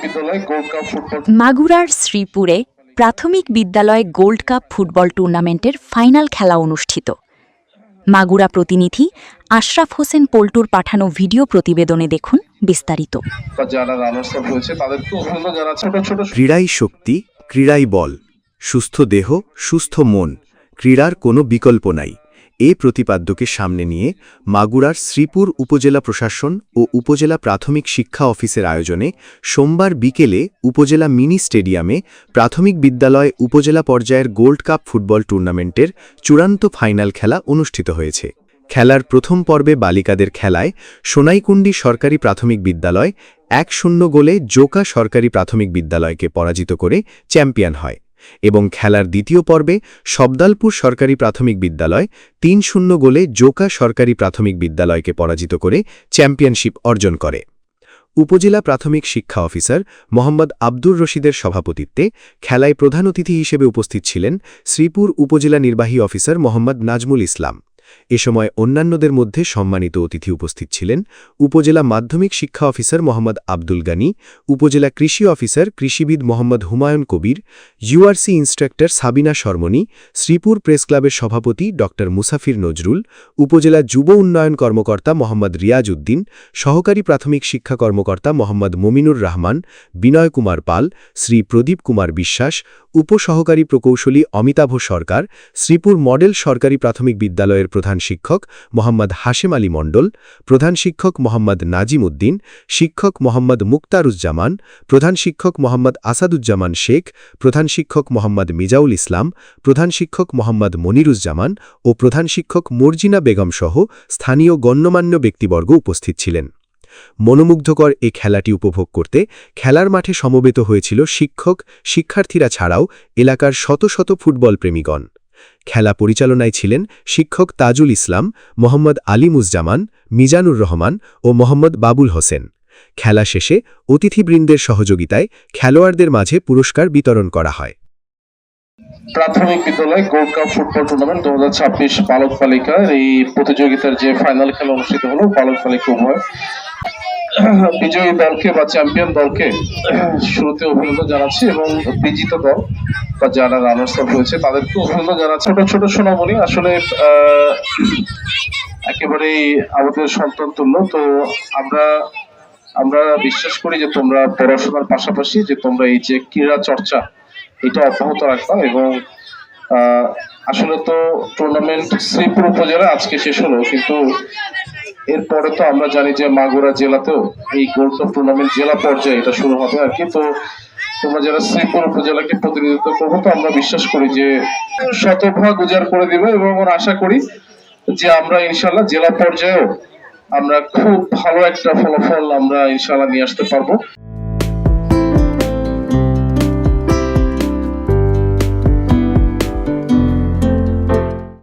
বিদ্যালয় gold cup football মাগুরার শ্রীপুরে প্রাথমিক বিদ্যালয় গোল্ড কাপ ফুটবল টুর্নামেন্টের ফাইনাল খেলা অনুষ্ঠিত। মাগুরা প্রতিনিধি আশরাফ হোসেন পল্টুর পাঠানো ভিডিও প্রতিবেদনে দেখুন বিস্তারিত। যারা রানার্স আপ হয়েছে তাদেরকে অভিনন্দন জানাচ্ছি। ছোট ক্রীড়াই শক্তি, ক্রীড়াই বল, সুস্থ দেহ, সুস্থ মন, ক্রীড়ার কোনো বিকল্প নাই। এ প্রতিপাদ্যকে সামনে নিয়ে মাগুরার শ্রীপুর উপজেলা প্রশাসন ও উপজেলা প্রাথমিক শিক্ষা অফিসের আয়োজনে সোমবার বিকেলে উপজেলা মিনি স্টেডিয়ামে প্রাথমিক বিদ্যালয় উপজেলা পর্যায়ের গোল্ড কাপ ফুটবল টুর্নামেন্টের চূড়ান্ত ফাইনাল খেলা অনুষ্ঠিত হয়েছে। খেলার প্রথম পর্বে বালিকাদের খেলায় সোনাইকুণ্ডি সরকারি প্রাথমিক বিদ্যালয় 1-0 গোলে জোকা সরকারি প্রাথমিক বিদ্যালয়কে পরাজিত করে চ্যাম্পিয়ন হয় এবং খেলার দ্বিতীয় পর্বে সবদালপুর সরকারি প্রাথমিক বিদ্যালয় 3-0 গোলে জোকা সরকারি প্রাথমিক বিদ্যালয়কে পরাজিত করে চ্যাম্পিয়নশিপ অর্জন করে। উপজেলা প্রাথমিক শিক্ষা অফিসার মোহাম্মদ আব্দুর রশিদের সভাপতিত্বে খেলায় প্রধান অতিথি হিসেবে উপস্থিত ছিলেন শ্রীপুর উপজেলা নির্বাহী অফিসার মোহাম্মদ নাজমুল ইসলাম। এ সময় অন্যান্যদের মধ্যে সম্মানিত অতিথি উপস্থিত ছিলেন উপজেলা মাধ্যমিক শিক্ষা অফিসার মোহাম্মদ আব্দুল গানি, উপজেলা কৃষি অফিসার কৃষিবিদ Mohammad Humayun Kabir, URC instructor Sabina Sharmoni, Sreepur press ক্লাবের সভাপতি ড মুসাফির নজরুল, উপজেলা যুব উন্নয়ন কর্মকর্তা মোহাম্মদ রিয়াজ উদ্দিন, সহকারী প্রাথমিক শিক্ষা কর্মকর্তা মোহাম্মদ মমিনুর রহমান, বিনয় কুমার পাল, শ্রী প্রদীপ কুমার বিশ্বাস, উপসহকারী প্রকৌশলী অমিতাভ সরকার, শ্রীপুর মডেল সরকারি প্রাথমিক বিদ্যালয়ের প্রধান শিক্ষক মোহাম্মদ হাশেম আলী মণ্ডল, প্রধান শিক্ষক মোহাম্মদ নাজিম উদ্দিন, শিক্ষক মোহাম্মদ মুক্তারুজ্জামান, প্রধান শিক্ষক মোহাম্মদ আসাদুজ্জামান শেখ, প্রধান শিক্ষক মোহাম্মদ মিজাউল ইসলাম, প্রধান শিক্ষক মোহাম্মদ মনিরুজ্জামান ও প্রধান শিক্ষক মর্জিনা বেগম সহ স্থানীয় গণ্যমান্য ব্যক্তিবর্গ উপস্থিত ছিলেন। মনোমুগ্ধকর এ খেলাটি উপভোগ করতে খেলার মাঠে সমবেত হয়েছিল শিক্ষক, শিক্ষার্থীরা ছাড়াও এলাকার শত শত ফুটবল প্রেমীগণ। খেলা পরিচালনায় ছিলেন শিক্ষক তাজুল ইসলাম, মোহাম্মদ আলিমুজ্জামান, মিজানুর রহমান ও মোহাম্মদ বাবুল হোসেন। খেলা শেষে অতিথিবৃন্দের সহযোগিতায় খেলোয়াড়দের মাঝে পুরস্কার বিতরণ করা হয়। প্রাথমিক বিদ্যালয় গোল্ড কাপ ফুটবল টুর্নামেন্ট 2026 বালক বালিকার এই প্রতিযোগিতার যে ফাইনাল খেলা অনুষ্ঠিত হলো, বালক বালিকা উভয় বিজয়ী দলকে বা চ্যাম্পিয়ন দলকে শুরুতে অভিনন্দন জানাচ্ছি এবং বিজিত দল বা যারা রানার্স আপ হয়েছে তাদেরকে অভিনন্দন জানাচ্ছি। ছোট সোনামণি আসলে একেবারেই আমাদের সন্তান তুল্য। তো আমরা বিশ্বাস করি যে তোমরা পড়াশোনার পাশাপাশি যে তোমরা এই যে ক্রীড়া চর্চা এটা অব্যাহত রাখবা এবং আসলে তো টুর্নামেন্ট শ্রীপুর উপজেলা আজকে শেষ হলো, কিন্তু এরপরে তো আমরা জানি যে মাগুরা জেলাতেও এই গোল্ড কাপ টুর্নামেন্ট জেলা পর্যায়ে এটা শুরু হবে আর কি। তো তোমরা যারা শ্রীপুর উপজেলাকে প্রতিনিধিত্ব করবো, তো আমরা বিশ্বাস করি যে শতভাগ উজাড় করে দিবে এবং আশা করি যে আমরা ইনশাল্লাহ জেলা পর্যায়েও আমরা খুব ভালো একটা ফলাফল আমরা ইনশাল্লাহ নিয়ে আসতে পারবো।